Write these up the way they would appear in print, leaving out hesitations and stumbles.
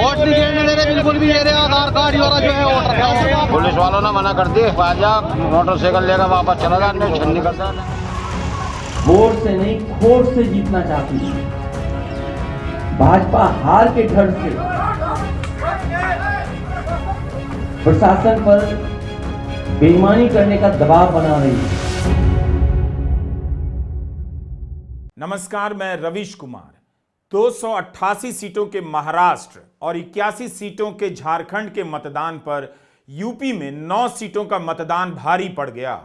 Vote नहीं देने दे रहे, बिल्कुल भी दे रहे। आधार कार्ड वाला जो है वोटर है, पुलिस वालों ने मना कर दिया, मोटरसाइकिल लेकर वापस चला जाए, नहीं छन्नी करता। वोट से नहीं, खोट से जीतना चाहती है भाजपा। हार के डर से प्रशासन पर बेईमानी करने का दबाव बना रही है। नमस्कार, मैं रवीश कुमार। 288 सीटों के महाराष्ट्र और 81 सीटों के झारखंड के मतदान पर यूपी में 9 सीटों का मतदान भारी पड़ गया।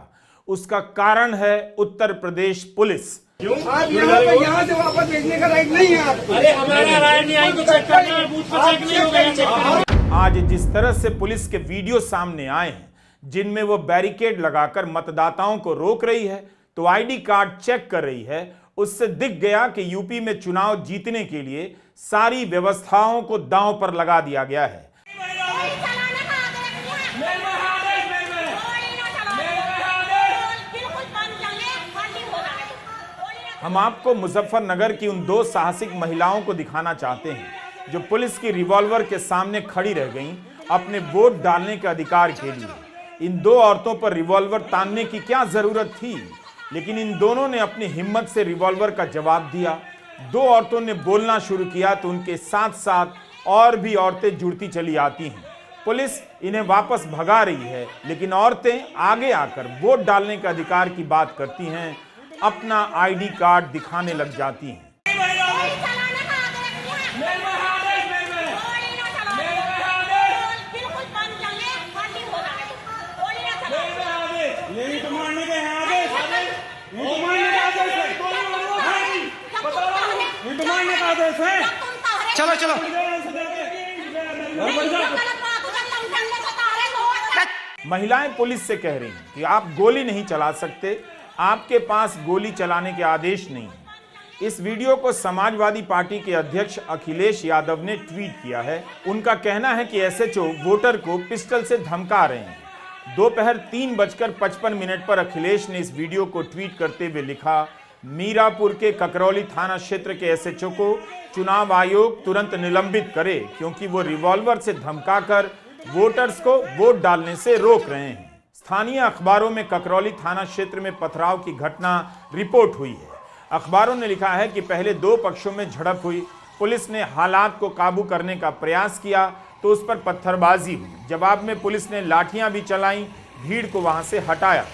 उसका कारण है उत्तर प्रदेश पुलिस। यहाँ से वापस भेजने का राइट नहीं है आपको। अरे हमारा राइट नहीं, आई तो चेक करना है, बूथ पर चेक नहीं होगा। आज जिस तरह से पुलिस के वीडियो सामने आए हैं, जिनमें वो बैरिकेड लगाकर मतदाताओं को रोक रही है तो आईडी कार्ड चेक कर रही है, उससे दिख गया कि यूपी में चुनाव जीतने के लिए सारी व्यवस्थाओं को दांव पर लगा दिया गया है। हम आपको मुजफ्फरनगर की उन 2 साहसिक महिलाओं को दिखाना चाहते हैं जो पुलिस की रिवॉल्वर के सामने खड़ी रह गईं अपने वोट डालने के अधिकार के लिए। इन 2 औरतों पर रिवॉल्वर तानने की क्या जरूरत थी, लेकिन इन दोनों ने अपनी हिम्मत से रिवॉल्वर का जवाब दिया। 2 औरतों ने बोलना शुरू किया तो उनके साथ साथ और भी औरतें जुड़ती चली आती हैं। पुलिस इन्हें वापस भगा रही है, लेकिन औरतें आगे आकर वोट डालने के अधिकार की बात करती हैं, अपना आईडी कार्ड दिखाने लग जाती हैं। चलो चलो। महिलाएं पुलिस से कह रही हैं कि आप गोली नहीं चला सकते, आपके पास गोली चलाने के आदेश नहीं है। इस वीडियो को समाजवादी पार्टी के अध्यक्ष अखिलेश यादव ने ट्वीट किया है। उनका कहना है कि एसएचओ वोटर को पिस्टल से धमका रहे हैं। दोपहर 3:55 पर अखिलेश ने इस वीडियो को ट्वीट करते हुए लिखा, मीरापुर के ककरौली थाना क्षेत्र के एसएचओ को चुनाव आयोग तुरंत निलंबित करे, क्योंकि वो रिवॉल्वर से धमकाकर वोटर्स को वोट डालने से रोक रहे हैं। स्थानीय अखबारों में ककरौली थाना क्षेत्र में पथराव की घटना रिपोर्ट हुई है। अखबारों ने लिखा है कि पहले 2 पक्षों में झड़प हुई। पुलिस ने हालात को काबू करने का प्रयास किया तो उस पर पत्थरबाजी हुई। जवाब में पुलिस ने लाठियां भी चलाईं, भीड़ को वहां से हटाया।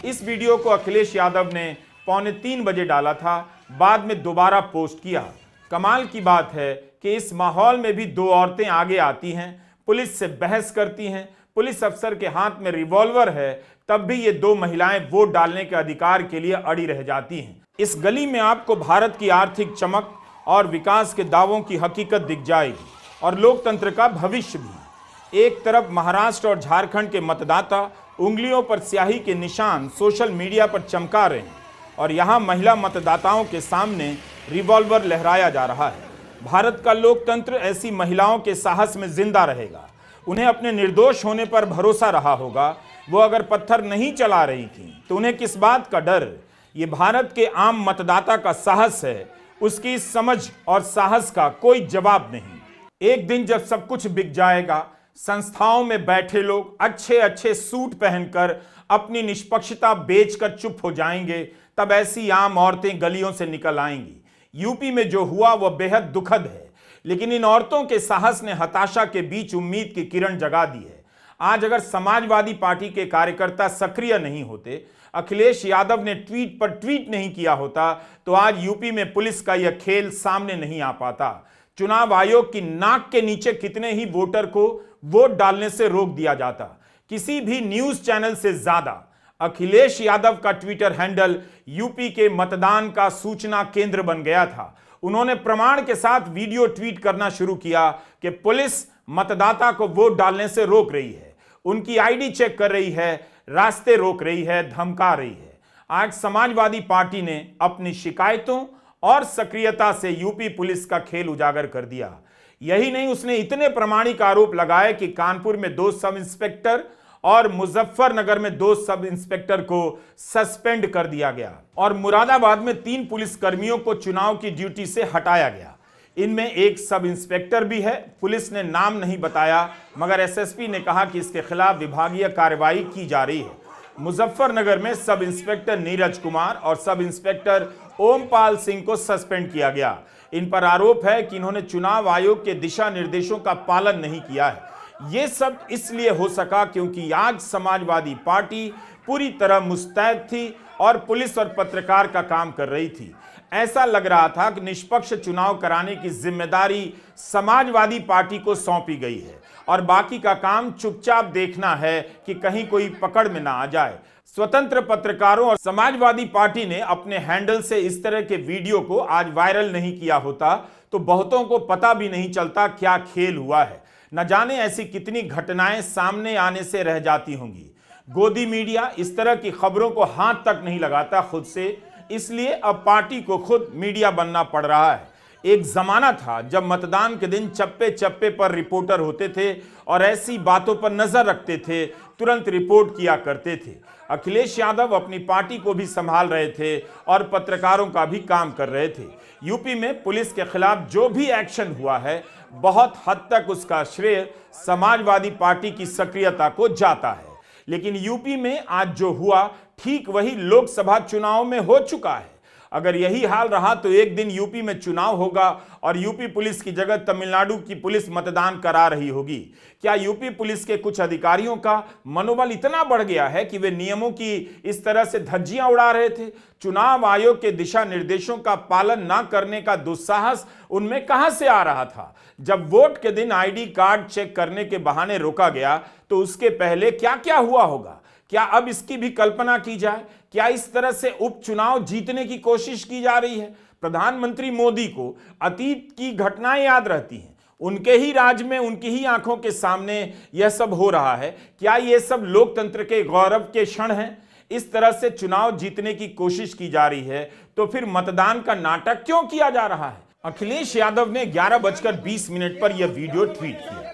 इस वीडियो को अखिलेश यादव ने 2:45 बजे डाला था, बाद में दोबारा पोस्ट किया। कमाल की बात है कि इस माहौल में भी 2 औरतें आगे आती हैं, पुलिस से बहस करती हैं। पुलिस अफसर के हाथ में रिवॉल्वर है, तब भी ये 2 महिलाएं वोट डालने के अधिकार के लिए अड़ी रह जाती हैं। इस गली में आपको भारत की आर्थिक चमक और विकास के दावों की हकीकत दिख जाएगी और लोकतंत्र का भविष्य भी। एक तरफ महाराष्ट्र और झारखंड के मतदाता उंगलियों पर स्याही के निशान सोशल मीडिया पर चमका रहे हैं और यहाँ महिला मतदाताओं के सामने रिवॉल्वर लहराया जा रहा है। भारत का लोकतंत्र ऐसी महिलाओं के साहस में जिंदा रहेगा। उन्हें अपने निर्दोष होने पर भरोसा रहा होगा। वो अगर पत्थर नहीं चला रही थी तो उन्हें किस बात का डर। ये भारत के आम मतदाता का साहस है, उसकी समझ और साहस का कोई जवाब नहीं। एक दिन जब सब कुछ बिक जाएगा, संस्थाओं में बैठे लोग अच्छे अच्छे सूट पहनकर अपनी निष्पक्षता बेचकर चुप हो जाएंगे, तब ऐसी आम औरतें गलियों से निकल आएंगी। यूपी में जो हुआ वह बेहद दुखद है, लेकिन इन औरतों के साहस ने हताशा के बीच उम्मीद की किरण जगा दी है। आज अगर समाजवादी पार्टी के कार्यकर्ता सक्रिय नहीं होते, अखिलेश यादव ने ट्वीट पर ट्वीट नहीं किया होता, तो आज यूपी में पुलिस का यह खेल सामने नहीं आ पाता। चुनाव आयोग की नाक के नीचे कितने ही वोटर को वोट डालने से रोक दिया जाता। किसी भी न्यूज चैनल से ज्यादा अखिलेश यादव का ट्विटर हैंडल यूपी के मतदान का सूचना केंद्र बन गया था। उन्होंने प्रमाण के साथ वीडियो ट्वीट करना शुरू किया कि पुलिस मतदाता को वोट डालने से रोक रही है, उनकी आईडी चेक कर रही है, रास्ते रोक रही है, धमका रही है। आज समाजवादी पार्टी ने अपनी शिकायतों और सक्रियता से यूपी पुलिस का खेल उजागर कर दिया। यही नहीं, उसने इतने प्रामाणिक आरोप लगाए कि कानपुर में 2 सब इंस्पेक्टर और मुजफ्फरनगर में 2 सब इंस्पेक्टर को सस्पेंड कर दिया गया और मुरादाबाद में 3 पुलिस कर्मियों को चुनाव की ड्यूटी से हटाया गया। इनमें एक सब इंस्पेक्टर भी है। पुलिस ने नाम नहीं बताया, मगर एसएसपी ने कहा कि इसके खिलाफ विभागीय कार्रवाई की जा रही है। मुजफ्फरनगर में सब इंस्पेक्टर नीरज कुमार और सब इंस्पेक्टर ओमपाल सिंह को सस्पेंड किया गया। इन पर आरोप है कि इन्होंने चुनाव आयोग के दिशा निर्देशों का पालन नहीं किया है। ये सब इसलिए हो सका क्योंकि आज समाजवादी पार्टी पूरी तरह मुस्तैद थी और पुलिस और पत्रकार का काम कर रही थी। ऐसा लग रहा था कि निष्पक्ष चुनाव कराने की जिम्मेदारी समाजवादी पार्टी को सौंपी गई है और बाकी का काम चुपचाप देखना है कि कहीं कोई पकड़ में ना आ जाए। स्वतंत्र पत्रकारों और समाजवादी पार्टी ने अपने हैंडल से इस तरह के वीडियो को आज वायरल नहीं किया होता तो बहुतों को पता भी नहीं चलता क्या खेल हुआ है। न जाने ऐसी कितनी घटनाएं सामने आने से रह जाती होंगी। गोदी मीडिया इस तरह की खबरों को हाथ तक नहीं लगाता खुद से, इसलिए अब पार्टी को खुद मीडिया बनना पड़ रहा है। एक जमाना था जब मतदान के दिन चप्पे चप्पे पर रिपोर्टर होते थे और ऐसी बातों पर नजर रखते थे, तुरंत रिपोर्ट किया करते थे। अखिलेश यादव अपनी पार्टी को भी संभाल रहे थे और पत्रकारों का भी काम कर रहे थे। यूपी में पुलिस के खिलाफ जो भी एक्शन हुआ है, बहुत हद तक उसका श्रेय समाजवादी पार्टी की सक्रियता को जाता है। लेकिन यूपी में आज जो हुआ, ठीक वही लोकसभा चुनाव में हो चुका है। अगर यही हाल रहा तो एक दिन यूपी में चुनाव होगा और यूपी पुलिस की जगह तमिलनाडु की पुलिस मतदान करा रही होगी। क्या यूपी पुलिस के कुछ अधिकारियों का मनोबल इतना बढ़ गया है कि वे नियमों की इस तरह से धज्जियां उड़ा रहे थे? चुनाव आयोग के दिशा निर्देशों का पालन न करने का दुस्साहस उनमें कहां से आ रहा था? जब वोट के दिन आईडी कार्ड चेक करने के बहाने रोका गया तो उसके पहले क्या क्या हुआ होगा? क्या अब इसकी भी कल्पना की जाए? क्या इस तरह से उपचुनाव जीतने की कोशिश की जा रही है? प्रधानमंत्री मोदी को अतीत की घटनाएं याद रहती हैं। उनके ही राज में, उनकी ही आंखों के सामने यह सब हो रहा है। क्या ये सब लोकतंत्र के गौरव के क्षण हैं? इस तरह से चुनाव जीतने की कोशिश की जा रही है तो फिर मतदान का नाटक क्यों किया जा रहा है? अखिलेश यादव ने 11:20 पर यह वीडियो ट्वीट किया।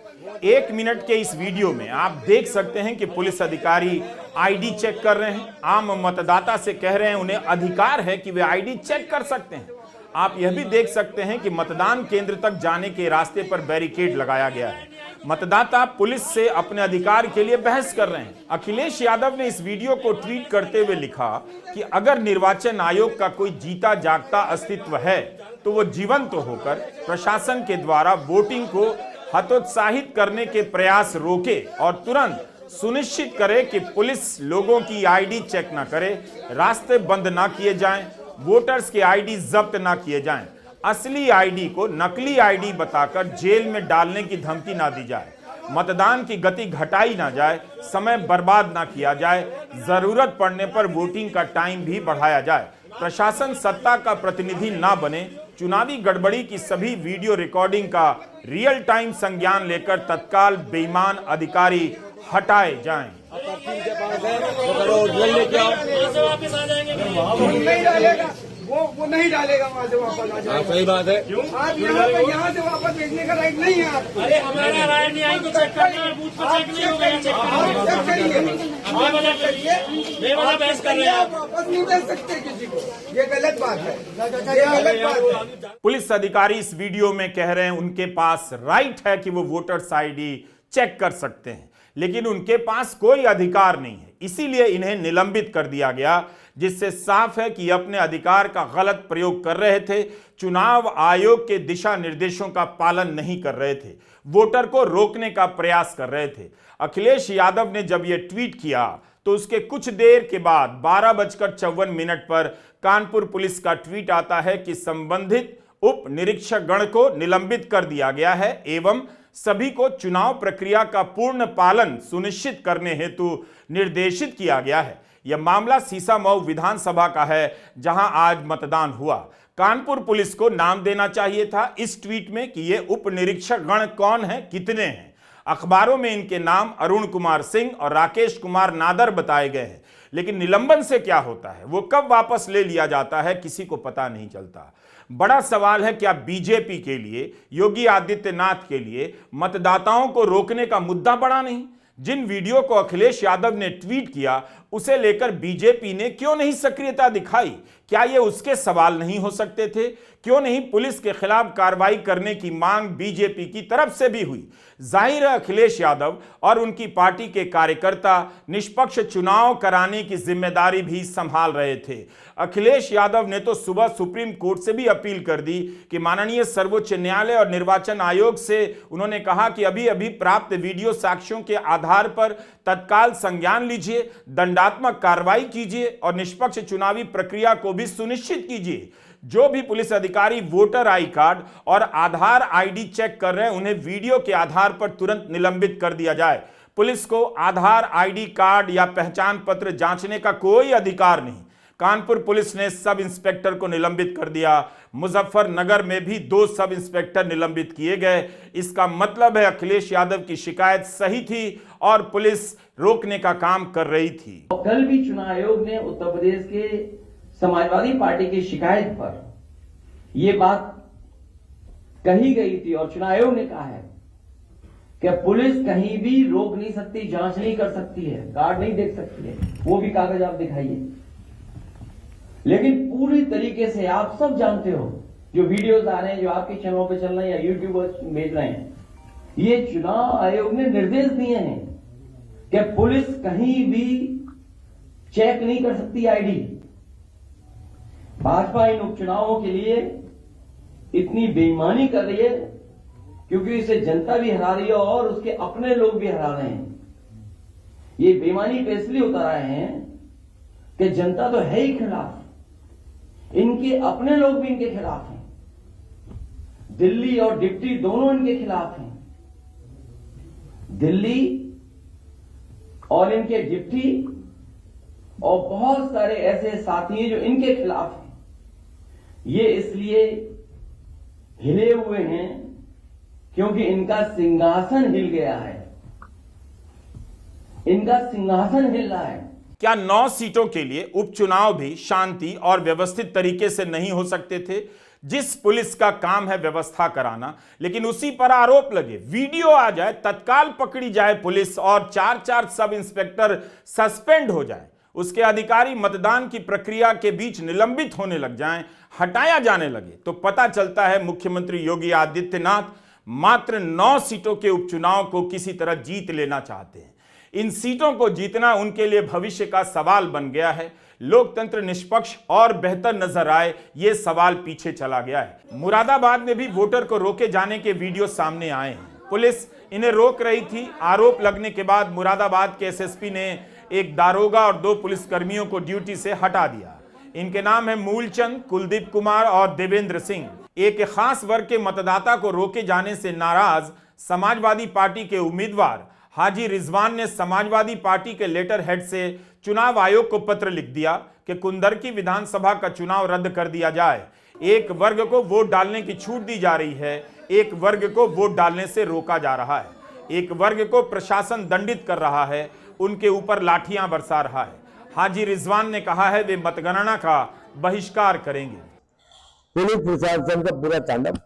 1 मिनट के इस वीडियो में आप देख सकते हैं कि पुलिस अधिकारी आईडी चेक कर रहे हैं। आम मतदाता से कह रहे हैं उन्हें अधिकार है कि वे आईडी चेक कर सकते हैं। आप यह भी देख सकते हैं कि मतदान केंद्र तक जाने के रास्ते पर बैरिकेड लगाया गया है। मतदाता पुलिस से अपने अधिकार के लिए बहस कर रहे हैं। अखिलेश यादव ने इस वीडियो को ट्वीट करते हुए लिखा कि अगर निर्वाचन आयोग का कोई जीता जागता अस्तित्व है तो वो जीवंत होकर प्रशासन के द्वारा वोटिंग को हतोत्साहित करने के प्रयास रोके और तुरंत सुनिश्चित करे कि पुलिस लोगों की आईडी चेक ना करे, रास्ते बंद ना किए जाएं, वोटर्स के आईडी जब्त ना किए जाएं, असली आईडी को नकली आईडी बताकर जेल में डालने की धमकी ना दी जाए, मतदान की गति घटाई ना जाए, समय बर्बाद ना किया जाए, जरूरत पड़ने पर वोटिंग का टाइम भी बढ़ाया जाए, प्रशासन सत्ता का प्रतिनिधि ना बने, चुनावी गड़बड़ी की सभी वीडियो रिकॉर्डिंग का रियल टाइम संज्ञान लेकर तत्काल बेईमान अधिकारी हटाए जाएं। नहीं डालेगा, वो नहीं डालेगा वहाँ से वापस आ जाएगा। सही बात है। आप यहाँ से वापस भेजने का राइट नहीं है आपको। अरे हमारा राय नहीं आई तो चेक करना है, बूथ पर चेक नहीं होगा, चेक आप चेक करिए, बेवजह बहस कर रहे हैं आप वापस नहीं भेज सकते किसी को। ये गलत बात है, ये गलत बात है। पुलिस अधिकारी इस वीडियो में कह रहे हैं उनके पास राइट है कि वो वोटर्स आईडी चेक कर सकते हैं, लेकिन उनके पास कोई अधिकार नहीं है, इसीलिए इन्हें निलंबित कर दिया गया, जिससे साफ है कि अपने अधिकार का गलत प्रयोग कर रहे थे, चुनाव आयोग के दिशा निर्देशों का पालन नहीं कर रहे थे, वोटर को रोकने का प्रयास कर रहे थे। अखिलेश यादव ने जब यह ट्वीट किया तो उसके कुछ देर के बाद 12:54 पर कानपुर पुलिस का ट्वीट आता है कि संबंधित उप निरीक्षक गण को निलंबित कर दिया गया है एवं सभी को चुनाव प्रक्रिया का पूर्ण पालन सुनिश्चित करने हेतु निर्देशित किया गया है। यह मामला सीसामऊ विधानसभा का है, जहां आज मतदान हुआ। कानपुर पुलिस को नाम देना चाहिए था इस ट्वीट में कि ये उप निरीक्षक गण कौन है, कितने हैं। अखबारों में इनके नाम अरुण कुमार सिंह और राकेश कुमार नादर बताए गए हैं, लेकिन निलंबन से क्या होता है, वो कब वापस ले लिया जाता है, किसी को पता नहीं चलता। बड़ा सवाल है, क्या बीजेपी के लिए, योगी आदित्यनाथ के लिए मतदाताओं को रोकने का मुद्दा बड़ा नहीं? जिन वीडियो को अखिलेश यादव ने ट्वीट किया उसे लेकर बीजेपी ने क्यों नहीं सक्रियता दिखाई? क्या ये उसके सवाल नहीं हो सकते थे? क्यों नहीं पुलिस के खिलाफ कार्रवाई करने की मांग बीजेपी की तरफ से भी हुई? जाहिर है अखिलेश यादव और उनकी पार्टी के कार्यकर्ता निष्पक्ष चुनाव कराने की जिम्मेदारी भी संभाल रहे थे। अखिलेश यादव ने तो सुबह सुप्रीम कोर्ट से भी अपील कर दी कि माननीय सर्वोच्च न्यायालय और निर्वाचन आयोग से उन्होंने कहा कि अभी अभी प्राप्त वीडियो साक्ष्यों के आधार पर तत्काल संज्ञान लीजिए, दंडात्मक कार्रवाई कीजिए और निष्पक्ष चुनावी प्रक्रिया को भी सुनिश्चित कीजिए। जो भी पुलिस अधिकारी वोटर आई कार्ड और आधार आईडी चेक कर रहे हैं उन्हें वीडियो के आधार पर तुरंत निलंबित कर दिया जाए। पुलिस को आधार आईडी कार्ड या पहचान पत्र जांचने का कोई अधिकार नहीं। कानपुर पुलिस ने सब इंस्पेक्टर को निलंबित कर दिया। मुजफ्फरनगर में भी 2 सब इंस्पेक्टर निलंबित किए गए। इसका मतलब है अखिलेश यादव की शिकायत सही थी और पुलिस रोकने का काम कर रही थी। कल भी चुनाव आयोग ने उत्तर प्रदेश के समाजवादी पार्टी की शिकायत पर यह बात कही गई थी और चुनाव आयोग ने कहा है कि पुलिस कहीं भी रोक नहीं सकती, जांच नहीं कर सकती है, कार्ड नहीं देख सकती है। वो भी कागज आप दिखाइए। लेकिन पूरी तरीके से आप सब जानते हो, जो वीडियोस आ रहे हैं, जो आपके चैनलों पे चल रहे हैं या यूट्यूबर्स भेज रहे हैं, ये चुनाव आयोग ने निर्देश दिए हैं कि पुलिस कहीं भी चेक नहीं कर सकती आईडी। भाजपा इन उपचुनावों के लिए इतनी बेईमानी कर रही है क्योंकि इसे जनता भी हरा रही है और उसके अपने लोग भी हरा रहे हैं। ये बेईमानी पे इसलिए उतर आए हैं कि जनता तो है ही खिलाफ, इनके अपने लोग भी इनके खिलाफ हैं। दिल्ली और डिप्टी दोनों इनके खिलाफ हैं। दिल्ली और इनके डिप्टी और बहुत सारे ऐसे साथी हैं जो इनके खिलाफ हैं। ये इसलिए हिले हुए हैं क्योंकि इनका सिंहासन हिल गया है। इनका सिंहासन हिल रहा है। क्या 9 सीटों के लिए उपचुनाव भी शांति और व्यवस्थित तरीके से नहीं हो सकते थे? जिस पुलिस का काम है व्यवस्था कराना, लेकिन उसी पर आरोप लगे, वीडियो आ जाए, तत्काल पकड़ी जाए पुलिस और 4-4 सब इंस्पेक्टर सस्पेंड हो जाए, उसके अधिकारी मतदान की प्रक्रिया के बीच निलंबित होने लग जाएं, हटाया जाने लगे, तो पता चलता है मुख्यमंत्री योगी आदित्यनाथ मात्र 9 सीटों के उपचुनाव को किसी तरह जीत लेना चाहते हैं। इन सीटों को जीतना उनके लिए भविष्य का सवाल बन गया है। लोकतंत्र निष्पक्ष और बेहतर नजर आए, यह सवाल पीछे चला गया है। मुरादाबाद में भी वोटर को रोके जाने के वीडियो सामने आए हैं। पुलिस इन्हें रोक रही थी। आरोप लगने के बाद मुरादाबाद के एसएसपी ने एक दारोगा और 2 पुलिसकर्मियों को ड्यूटी से हटा दिया। इनके नाम है मूलचंद, कुलदीप कुमार और देवेंद्र सिंह। एक खास वर्ग के मतदाता को रोके जाने से नाराज समाजवादी पार्टी के उम्मीदवार हाजी रिजवान ने समाजवादी पार्टी के लेटर हेड से चुनाव आयोग को पत्र लिख दिया कि कुंदरकी विधानसभा का चुनाव रद्द कर दिया जाए। एक वर्ग को वोट डालने की छूट दी जा रही है, एक वर्ग को वोट डालने से रोका जा रहा है। एक वर्ग को प्रशासन दंडित कर रहा है, उनके ऊपर लाठियां बरसा रहा है। हाजी रिजवान ने कहा है वे मतगणना का बहिष्कार करेंगे। पुलिस प्रशासन का पूरा तांडव,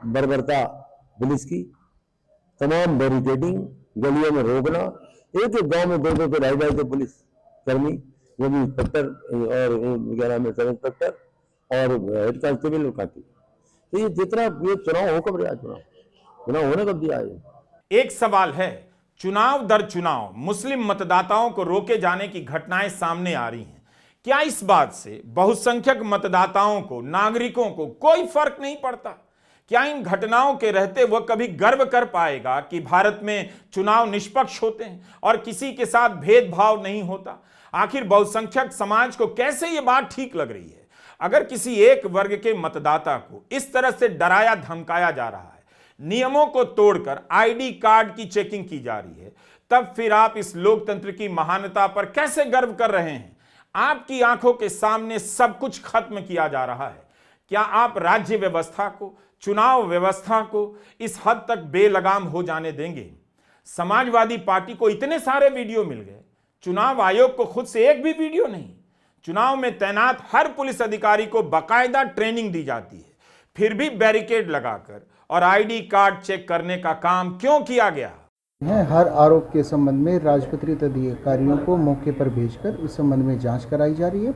बर्बरता पुलिस की, तमाम बैरिकेडिंग, गलियों में रोकना, एक एक गांव में 2-2 तो ढाई थे पुलिस कर्मी, वो भी इंस्पेक्टर और क्या नाम है सब इंस्पेक्टर और हेड कांस्टेबल काफी। तो ये जितना ये चुनाव हो कब रहा, चुनाव होने कब दिया है? एक सवाल है, चुनाव दर चुनाव मुस्लिम मतदाताओं को रोके जाने की घटनाएं सामने आ रही हैं। क्या इस बात से बहुसंख्यक मतदाताओं को, नागरिकों को कोई फर्क नहीं पड़ता? क्या इन घटनाओं के रहते वह कभी गर्व कर पाएगा कि भारत में चुनाव निष्पक्ष होते हैं और किसी के साथ भेदभाव नहीं होता? आखिर बहुसंख्यक समाज को कैसे यह बात ठीक लग रही है? अगर किसी एक वर्ग के मतदाता को इस तरह से डराया धमकाया जा रहा है, नियमों को तोड़कर आईडी कार्ड की चेकिंग की जा रही है, तब फिर आप इस लोकतंत्र की महानता पर कैसे गर्व कर रहे हैं? आपकी आंखों के सामने सब कुछ खत्म किया जा रहा है। क्या आप राज्य व्यवस्था को, चुनाव व्यवस्था को इस हद तक बेलगाम हो जाने देंगे? समाजवादी पार्टी को इतने सारे वीडियो मिल गए, चुनाव आयोग को खुद से एक भी वीडियो नहीं। चुनाव में तैनात हर पुलिस अधिकारी को बाकायदा ट्रेनिंग दी जाती है, फिर भी बैरिकेड लगाकर और आईडी कार्ड चेक करने का काम क्यों किया गया? हैं। हर आरोप के संबंध में राजपत्रित अधिकारियों को मौके पर भेजकर इस संबंध में जांच कराई जा रही है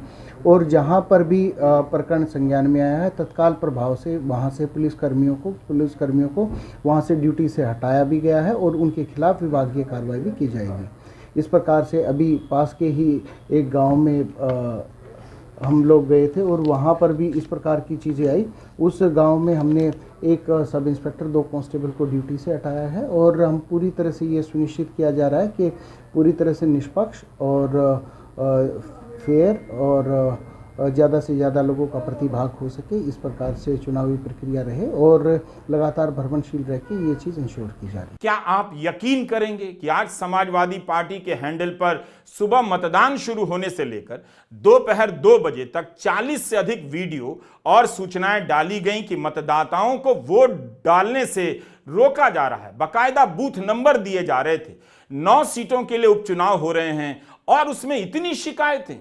और जहां पर भी प्रकरण संज्ञान में आया है तत्काल प्रभाव से वहां से पुलिसकर्मियों को वहां से ड्यूटी से हटाया भी गया है और उनके खिलाफ विभागीय कार्रवाई भी की जाएगी। इस प्रकार से अभी पास के ही एक गाँव में हम लोग गए थे और वहाँ पर भी इस प्रकार की चीज़ें आई। उस गांव में हमने एक सब इंस्पेक्टर 2 कांस्टेबल को ड्यूटी से हटाया है और हम पूरी तरह से ये सुनिश्चित किया जा रहा है कि पूरी तरह से निष्पक्ष और फेयर और ज़्यादा से ज़्यादा लोगों का प्रतिभाग हो सके, इस प्रकार से चुनावी प्रक्रिया रहे और लगातार भ्रमणशील रह के ये चीज़ इंश्योर की जा रही है। क्या आप यकीन करेंगे कि आज समाजवादी पार्टी के हैंडल पर सुबह मतदान शुरू होने से लेकर दोपहर 2 बजे तक 40 से अधिक वीडियो और सूचनाएं डाली गई कि मतदाताओं को वोट डालने से रोका जा रहा है। बाकायदा बूथ नंबर दिए जा रहे थे। 9 सीटों के लिए उपचुनाव हो रहे हैं और उसमें इतनी शिकायतें।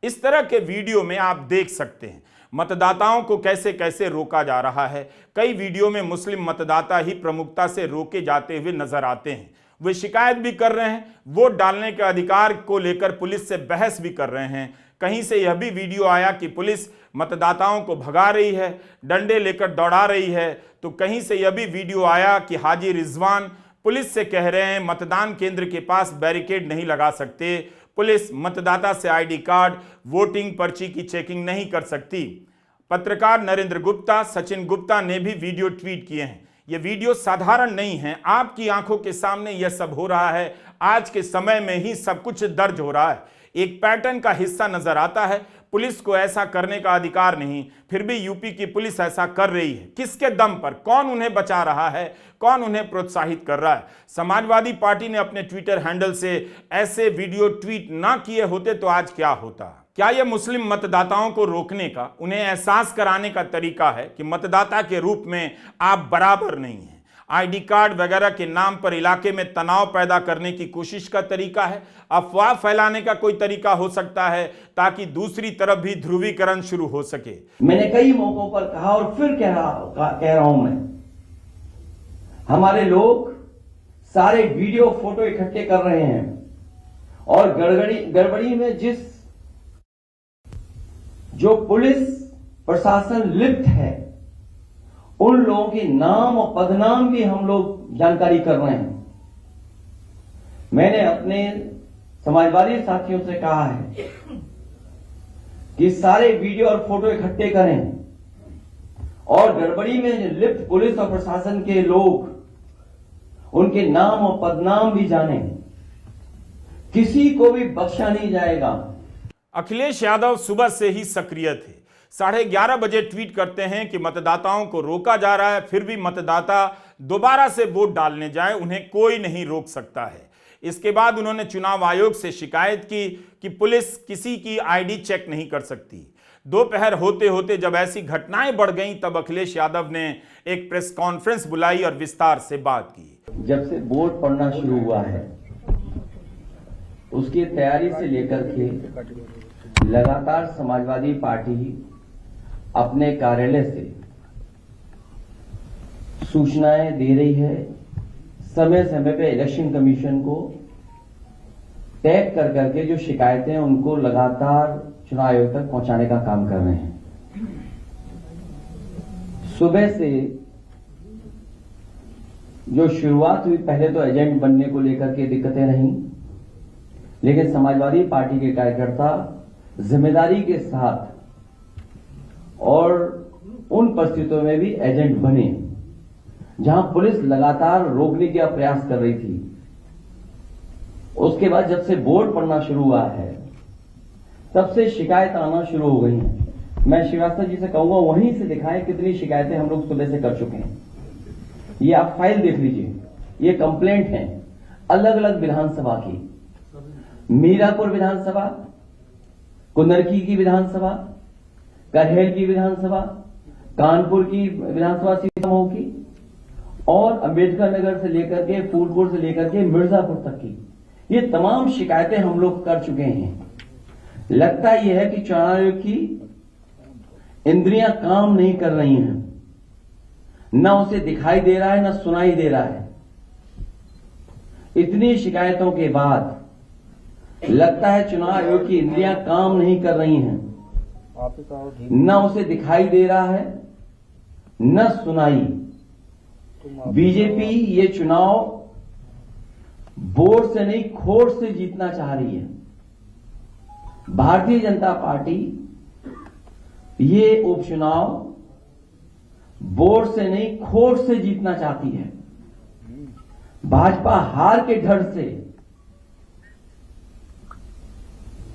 इस तरह के वीडियो में आप देख सकते हैं मतदाताओं को कैसे कैसे रोका जा रहा है। कई वीडियो में मुस्लिम मतदाता ही प्रमुखता से रोके जाते हुए नजर आते हैं। वे शिकायत भी कर रहे हैं, वोट डालने के अधिकार को लेकर पुलिस से बहस भी कर रहे हैं। कहीं से यह भी वीडियो आया कि पुलिस मतदाताओं को भगा रही है, डंडे लेकर दौड़ा रही है। तो कहीं से यह भी वीडियो आया कि हाजी रिजवान पुलिस से कह रहे हैं मतदान केंद्र के पास बैरिकेड नहीं लगा सकते, पुलिस मतदाता से आईडी कार्ड, वोटिंग पर्ची की चेकिंग नहीं कर सकती। पत्रकार नरेंद्र गुप्ता, सचिन गुप्ता ने भी वीडियो ट्वीट किए हैं। ये वीडियो साधारण नहीं है, आपकी आंखों के सामने यह सब हो रहा है। आज के समय में ही सब कुछ दर्ज हो रहा है। एक पैटर्न का हिस्सा नजर आता है। पुलिस को ऐसा करने का अधिकार नहीं, फिर भी यूपी की पुलिस ऐसा कर रही है। किसके दम पर? कौन उन्हें बचा रहा है? कौन उन्हें प्रोत्साहित कर रहा है? समाजवादी पार्टी ने अपने ट्विटर हैंडल से ऐसे वीडियो ट्वीट ना किए होते तो आज क्या होता? क्या यह मुस्लिम मतदाताओं को रोकने का, उन्हें एहसास कराने का तरीका है कि मतदाता के रूप में आप बराबर नहीं हैं? आईडी कार्ड वगैरह के नाम पर इलाके में तनाव पैदा करने की कोशिश का तरीका है? अफवाह फैलाने का कोई तरीका हो सकता है ताकि दूसरी तरफ भी ध्रुवीकरण शुरू हो सके? मैंने कई मौकों पर कहा और फिर कह रहा हूं मैं, हमारे लोग सारे वीडियो फोटो इकट्ठे कर रहे हैं और गड़बड़ी में जो पुलिस प्रशासन लिप्त है उन लोगों के नाम और पदनाम भी हम लोग जानकारी कर रहे हैं। मैंने अपने समाजवादी साथियों से कहा है कि सारे वीडियो और फोटो इकट्ठे करें और गड़बड़ी में लिप्त पुलिस और प्रशासन के लोग उनके नाम और पदनाम भी जानें। किसी को भी बख्शा नहीं जाएगा। अखिलेश यादव सुबह से ही सक्रिय थे। 11:30 बजे ट्वीट करते हैं कि मतदाताओं को रोका जा रहा है, फिर भी मतदाता दोबारा से वोट डालने जाए, उन्हें कोई नहीं रोक सकता है। इसके बाद उन्होंने चुनाव आयोग से शिकायत की कि पुलिस किसी की आईडी चेक नहीं कर सकती। दोपहर होते होते जब ऐसी घटनाएं बढ़ गईं तब अखिलेश यादव ने एक प्रेस कॉन्फ्रेंस बुलाई और विस्तार से बात की। जब से वोट पड़ना शुरू हुआ है उसकी तैयारी से लेकर के लगातार समाजवादी पार्टी अपने कार्यालय से सूचनाएं दे रही है। समय समय पे इलेक्शन कमीशन को टैग कर करके जो शिकायतें उनको लगातार चुनाव आयोग तक पहुंचाने का काम कर रहे हैं। सुबह से जो शुरुआत हुई, पहले तो एजेंट बनने को लेकर के दिक्कतें रहीं, लेकिन समाजवादी पार्टी के कार्यकर्ता जिम्मेदारी के साथ और उन परिस्थितियों में भी एजेंट बने जहां पुलिस लगातार रोकने का प्रयास कर रही थी। उसके बाद जब से वोट पड़ना शुरू हुआ है तब से शिकायत आना शुरू हो गई हैं। मैं श्रीवास्तव जी से कहूंगा वहीं से दिखाएं कितनी शिकायतें हम लोग सुबह से कर चुके हैं। ये आप फाइल देख लीजिए, ये कंप्लेंट है अलग अलग विधानसभा की, मीरापुर विधानसभा, कुंदरकी की विधानसभा, करहेल की विधानसभा, कानपुर की विधानसभा सीतामऊ की और अंबेडकर नगर से लेकर के फूलपुर से लेकर के मिर्जापुर तक की, ये तमाम शिकायतें हम लोग कर चुके हैं। लगता यह है कि चुनाव आयोग की इंद्रियां काम नहीं कर रही हैं, न उसे दिखाई दे रहा है न सुनाई दे रहा है। इतनी शिकायतों के बाद लगता है चुनाव आयोग की इंद्रियां काम नहीं कर रही हैं, न उसे दिखाई दे रहा है न सुनाई। बीजेपी ये चुनाव वोट से नहीं खोट से जीतना चाह रही है। भारतीय जनता पार्टी ये उपचुनाव वोट से नहीं खोट से जीतना चाहती है। भाजपा हार के डर से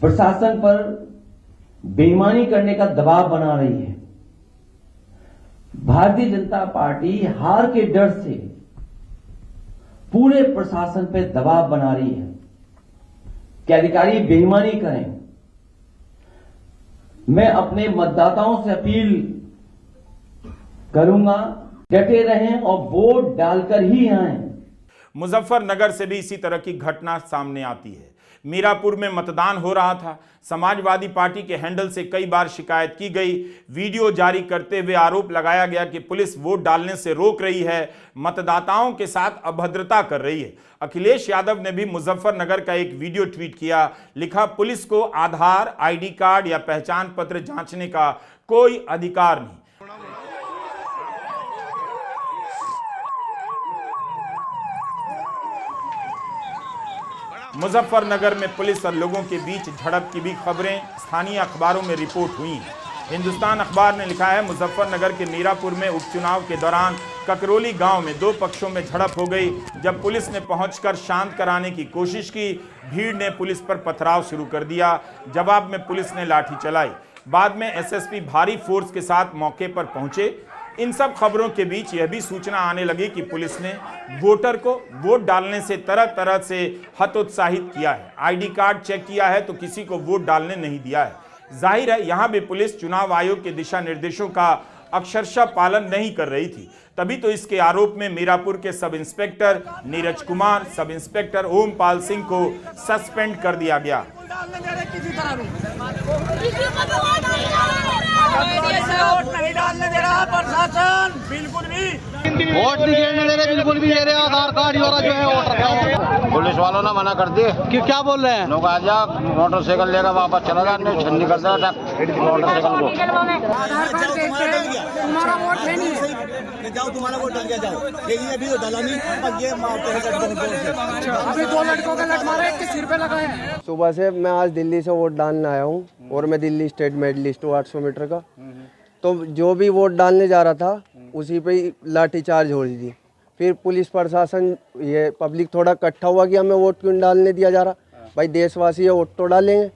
प्रशासन पर बेईमानी करने का दबाव बना रही है। भारतीय जनता पार्टी हार के डर से पूरे प्रशासन पर दबाव बना रही है कि अधिकारी बेईमानी करें। मैं अपने मतदाताओं से अपील करूंगा, डटे रहें और वोट डालकर ही आएं। मुजफ्फरनगर से भी इसी तरह की घटना सामने आती है। मीरापुर में मतदान हो रहा था। समाजवादी पार्टी के हैंडल से कई बार शिकायत की गई। वीडियो जारी करते हुए आरोप लगाया गया कि पुलिस वोट डालने से रोक रही है, मतदाताओं के साथ अभद्रता कर रही है। अखिलेश यादव ने भी मुजफ्फरनगर का एक वीडियो ट्वीट किया, लिखा, पुलिस को आधार, आईडी कार्ड या पहचान पत्र जांचने का कोई अधिकार नहीं। मुजफ्फरनगर में पुलिस और लोगों के बीच झड़प की भी खबरें स्थानीय अखबारों में रिपोर्ट हुई हैं। हिंदुस्तान अखबार ने लिखा है, मुजफ्फरनगर के मीरापुर में उपचुनाव के दौरान ककरोली गांव में दो पक्षों में झड़प हो गई। जब पुलिस ने पहुंचकर शांत कराने की कोशिश की, भीड़ ने पुलिस पर पथराव शुरू कर दिया। जवाब में पुलिस ने लाठी चलाई। बाद में एसएसपी भारी फोर्स के साथ मौके पर पहुंचे। इन सब खबरों के बीच यह भी सूचना आने लगी कि पुलिस ने वोटर को वोट डालने से तरह तरह से हतोत्साहित किया है। आईडी कार्ड चेक किया है तो किसी को वोट डालने नहीं दिया है। जाहिर है यहां भी पुलिस चुनाव आयोग के दिशा निर्देशों का अक्षरशः पालन नहीं कर रही थी। तभी तो इसके आरोप में मीरापुर के sub inspector Neeraj Kumar, sub inspector Ompal Singh को सस्पेंड कर दिया गया। नहीं डालने दे रहा प्रशासन, बिल्कुल भी वोट नहीं गिरने दे रहे, बिल्कुल भी ये आधार कार्ड वाला जो है वोटर का। पुलिस वालों ने मना कर दिए कि क्या बोल रहे हैं? लोग आ जा, मोटरसाइकिल लेकर वापस चला जा, नहीं छन्नी कर देगा मोटरसाइकिल को। आधार कार्ड तुम्हारा वोट है नहीं, जाओ तुम्हारा वोट डल गया, जाओ। ये भी डाला नहीं, अब ये मारते हैं। अभी दो लड़कों का लट मारा, एक के सिर पे लगा है। सुबह से मैं आज दिल्ली से वोट डालने आया हूँ और मैं दिल्ली स्टेट मेडलिस्ट हूँ 800 मीटर का। तो जो भी वोट डालने जा रहा था उसी पे ही लाठीचार्ज हो रही थी। फिर पुलिस प्रशासन, ये पब्लिक थोड़ा इकट्ठा हुआ कि हमें वोट क्यों डालने दिया जा रहा, भाई देशवासी है वोट तो डालेंगे।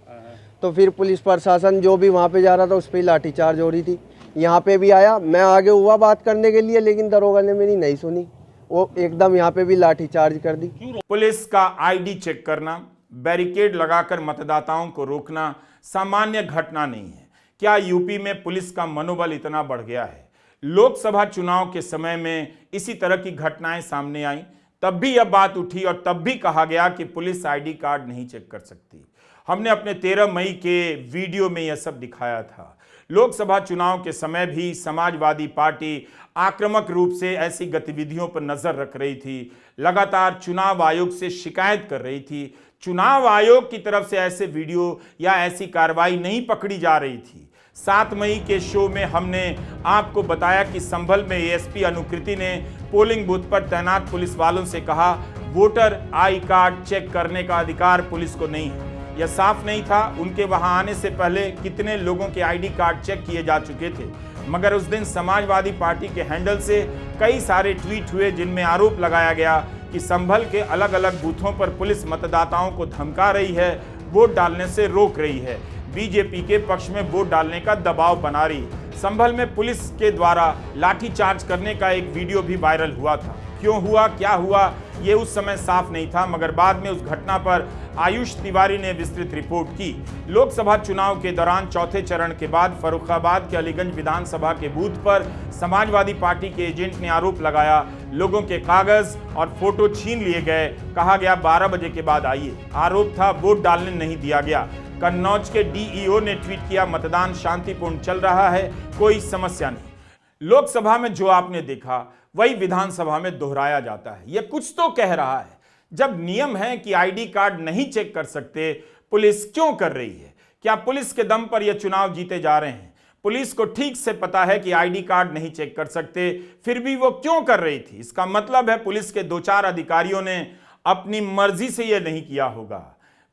तो फिर पुलिस प्रशासन जो भी वहाँ पे जा रहा था उस पर लाठीचार्ज हो रही थी। यहाँ पे भी आया, मैं आगे हुआ बात करने के लिए, लेकिन दरोगा ने मेरी नहीं सुनी, वो एकदम यहाँ पे भी लाठीचार्ज कर दी। पुलिस का आईडी चेक करना, बैरिकेड लगाकर मतदाताओं को रोकना सामान्य घटना नहीं है। क्या यूपी में पुलिस का मनोबल इतना बढ़ गया है? लोकसभा चुनाव के समय में इसी तरह की घटनाएं सामने आई, तब भी यह बात उठी और तब भी कहा गया कि पुलिस आईडी कार्ड नहीं चेक कर सकती। हमने अपने 13 मई के वीडियो में यह सब दिखाया था। लोकसभा चुनाव के समय भी समाजवादी पार्टी आक्रामक रूप से ऐसी गतिविधियों पर नजर रख रही थी, लगातार चुनाव आयोग से शिकायत कर रही थी। चुनाव आयोग की तरफ से ऐसे वीडियो या ऐसी कार्रवाई नहीं पकड़ी जा रही थी। 7 मई के शो में हमने आपको बताया कि संभल में एएसपी अनुकृति ने पोलिंग बूथ पर तैनात पुलिस वालों से कहा, वोटर आई कार्ड चेक करने का अधिकार पुलिस को नहीं है। यह साफ नहीं था उनके वहां आने से पहले कितने लोगों के आईडी कार्ड चेक किए जा चुके थे, मगर उस दिन समाजवादी पार्टी के हैंडल से कई सारे ट्वीट हुए जिनमें आरोप लगाया गया कि संभल के अलग अलग बूथों पर पुलिस मतदाताओं को धमका रही है, वोट डालने से रोक रही है, बीजेपी के पक्ष में वोट डालने का दबाव बना रही। संभल में पुलिस के द्वारा लाठीचार्ज करने का एक वीडियो भी वायरल हुआ था। क्यों हुआ, क्या हुआ, ये उस समय साफ नहीं था, मगर बाद में उस घटना पर आयुष तिवारी ने विस्तृत रिपोर्ट की। लोकसभा चुनाव के दौरान चौथे चरण के बाद फर्रुखाबाद के अलीगंज विधानसभा के बूथ पर समाजवादी पार्टी के एजेंट ने आरोप लगाया, लोगों के कागज और फोटो छीन लिए गए, कहा गया 12 बजे के बाद आइए। आरोप था वोट डालने नहीं दिया गया। कन्नौज के डीईओ ने ट्वीट किया, मतदान शांतिपूर्ण चल रहा है, कोई समस्या नहीं। लोकसभा में जो आपने देखा वही विधानसभा में दोहराया जाता है। यह कुछ तो कह रहा है। जब नियम है कि आईडी कार्ड नहीं चेक कर सकते, पुलिस क्यों कर रही है? क्या पुलिस के दम पर यह चुनाव जीते जा रहे हैं? पुलिस को ठीक से पता है कि आईडी कार्ड नहीं चेक कर सकते, फिर भी वो क्यों कर रही थी? इसका मतलब है पुलिस के 2-4 अधिकारियों ने अपनी मर्जी से यह नहीं किया होगा।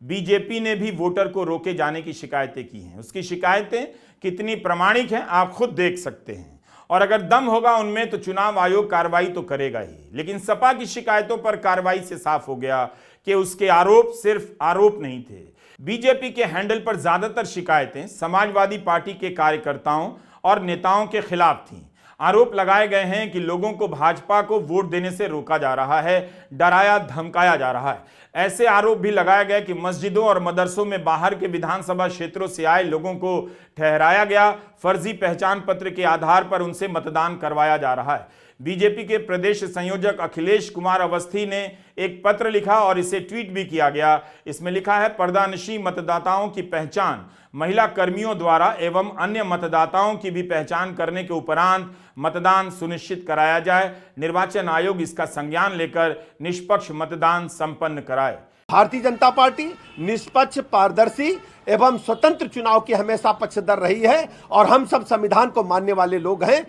बीजेपी ने भी वोटर को रोके जाने की शिकायतें की हैं। उसकी शिकायतें कितनी प्रामाणिक हैं आप खुद देख सकते हैं, और अगर दम होगा उनमें तो चुनाव आयोग कार्रवाई तो करेगा ही। लेकिन सपा की शिकायतों पर कार्रवाई से साफ हो गया कि उसके आरोप सिर्फ आरोप नहीं थे। बीजेपी के हैंडल पर ज्यादातर शिकायतें समाजवादी पार्टी के कार्यकर्ताओं और नेताओं के खिलाफ थीं। आरोप लगाए गए हैं कि लोगों को भाजपा को वोट देने से रोका जा रहा है, डराया धमकाया जा रहा है। ऐसे आरोप भी लगाए गए कि मस्जिदों और मदरसों में बाहर के विधानसभा क्षेत्रों से आए लोगों को ठहराया गया, फर्जी पहचान पत्र के आधार पर उनसे मतदान करवाया जा रहा है। बीजेपी के प्रदेश संयोजक अखिलेश कुमार अवस्थी ने एक पत्र लिखा और इसे ट्वीट भी किया गया। इसमें लिखा है, पर्दानशी मतदाताओं की पहचान महिला कर्मियों द्वारा एवं अन्य मतदाताओं की भी पहचान करने के उपरांत मतदान सुनिश्चित कराया जाए। निर्वाचन आयोग इसका संज्ञान लेकर निष्पक्ष मतदान संपन्न कराए। भारतीय जनता पार्टी निष्पक्ष, पारदर्शी एवं स्वतंत्र चुनाव की हमेशा पक्षधर रही है और हम सब संविधान को मानने वाले लोग हैं।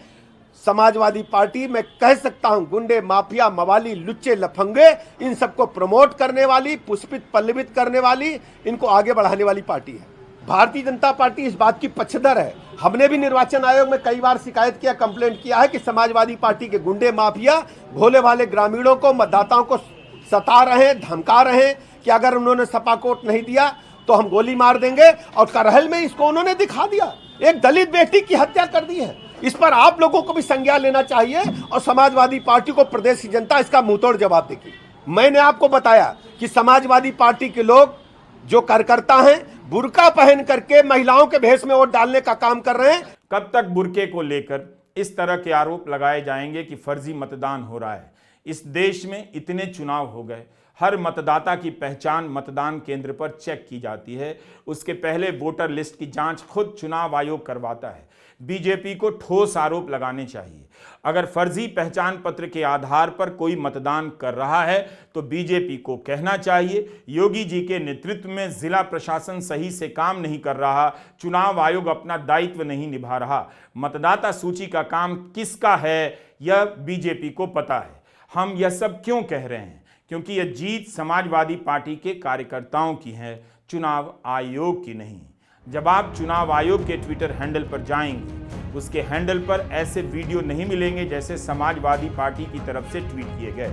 समाजवादी पार्टी मैं कह सकता हूं गुंडे, माफिया, मवाली, लुच्चे, लफंगे, इन सबको प्रमोट करने वाली, पुष्पित पल्लवित करने वाली, इनको आगे बढ़ाने वाली पार्टी है। भारतीय जनता पार्टी इस बात की पक्षधर है। हमने भी निर्वाचन आयोग में कई बार शिकायत किया, कंप्लेंट किया है कि समाजवादी पार्टी के गुंडे, माफिया, भोले भाले ग्रामीणों को, मतदाताओं को सता रहे हैं, धमका रहे हैं कि अगर उन्होंने सपा वोट नहीं दिया तो हम गोली मार देंगे। और करहल में इसको उन्होंने दिखा दिया, एक दलित बेटी की हत्या कर दी है। इस पर आप लोगों को भी संज्ञान लेना चाहिए और समाजवादी पार्टी को प्रदेश की जनता इसका मुंहतोड़ जवाब देगी। मैंने आपको बताया कि समाजवादी पार्टी के लोग जो कार्यकर्ता हैं बुर्का पहन करके महिलाओं के भेष में वोट डालने का काम कर रहे हैं। कब तक बुर्के को लेकर इस तरह के आरोप लगाए जाएंगे कि फर्जी मतदान हो रहा है? इस देश में इतने चुनाव हो गए, हर मतदाता की पहचान मतदान केंद्र पर चेक की जाती है। उसके पहले वोटर लिस्ट की जांच खुद चुनाव आयोग करवाता है। बीजेपी को ठोस आरोप लगाने चाहिए। अगर फर्जी पहचान पत्र के आधार पर कोई मतदान कर रहा है तो बीजेपी को कहना चाहिए, योगी जी के नेतृत्व में जिला प्रशासन सही से काम नहीं कर रहा, चुनाव आयोग अपना दायित्व नहीं निभा रहा। मतदाता सूची का काम किसका है यह बीजेपी को पता है। हम यह सब क्यों कह रहे हैं? क्योंकि यह जीत समाजवादी पार्टी के कार्यकर्ताओं की है, चुनाव आयोग की नहीं। जब आप चुनाव आयोग के ट्विटर हैंडल पर जाएंगे, उसके हैंडल पर ऐसे वीडियो नहीं मिलेंगे जैसे समाजवादी पार्टी की तरफ से ट्वीट किए गए।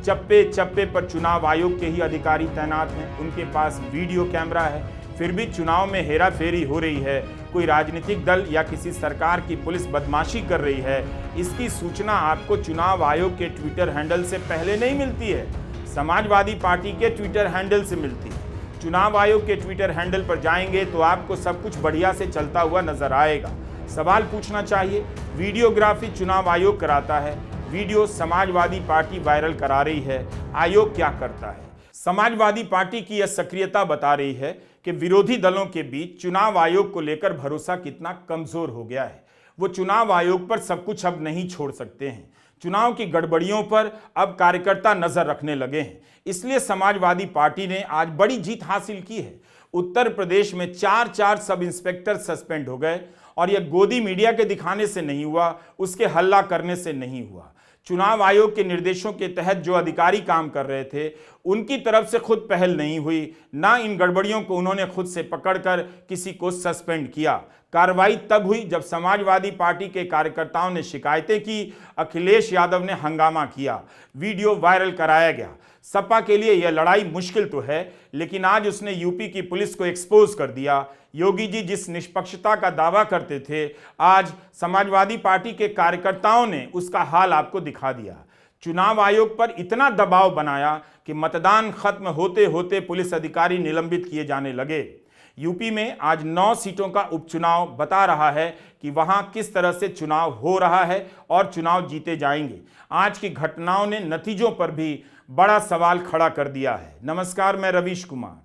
चप्पे चप्पे पर चुनाव आयोग के ही अधिकारी तैनात हैं, उनके पास वीडियो कैमरा है, फिर भी चुनाव में हेरा फेरी हो रही है, कोई राजनीतिक दल या किसी सरकार की पुलिस बदमाशी कर रही है, इसकी सूचना आपको चुनाव आयोग के ट्विटर हैंडल से पहले नहीं मिलती है, समाजवादी पार्टी के ट्विटर हैंडल से मिलती है। चुनाव आयोग के ट्विटर हैंडल पर जाएंगे तो आपको सब कुछ बढ़िया से चलता हुआ नजर आएगा। सवाल पूछना चाहिए, वीडियोग्राफी चुनाव आयोग कराता है, वीडियो समाजवादी पार्टी वायरल करा रही है, आयोग क्या करता है? समाजवादी पार्टी की यह सक्रियता बता रही है कि विरोधी दलों के बीच चुनाव आयोग को लेकर भरोसा कितना कमजोर हो गया है। वो चुनाव आयोग पर सब कुछ अब नहीं छोड़ सकते हैं। चुनाव की गड़बड़ियों पर अब कार्यकर्ता नजर रखने लगे हैं। इसलिए समाजवादी पार्टी ने आज बड़ी जीत हासिल की है। उत्तर प्रदेश में 4 सब इंस्पेक्टर सस्पेंड हो गए और यह गोदी मीडिया के दिखाने से नहीं हुआ, उसके हल्ला करने से नहीं हुआ। चुनाव आयोग के निर्देशों के तहत जो अधिकारी काम कर रहे थे उनकी तरफ से खुद पहल नहीं हुई, ना इन गड़बड़ियों को उन्होंने खुद से पकड़कर किसी को सस्पेंड किया। कार्रवाई तब हुई जब समाजवादी पार्टी के कार्यकर्ताओं ने शिकायतें की, अखिलेश यादव ने हंगामा किया, वीडियो वायरल कराया गया। सपा के लिए यह लड़ाई मुश्किल तो है, लेकिन आज उसने यूपी की पुलिस को एक्सपोज कर दिया। योगी जी जिस निष्पक्षता का दावा करते थे, आज समाजवादी पार्टी के कार्यकर्ताओं ने उसका हाल आपको दिखा दिया। चुनाव आयोग पर इतना दबाव बनाया कि मतदान खत्म होते होते पुलिस अधिकारी निलंबित किए जाने लगे। यूपी में आज 9 सीटों का उपचुनाव बता रहा है कि वहां किस तरह से चुनाव हो रहा है और चुनाव जीते जाएंगे। आज की घटनाओं ने नतीजों पर भी बड़ा सवाल खड़ा कर दिया है। नमस्कार, मैं रवीश कुमार।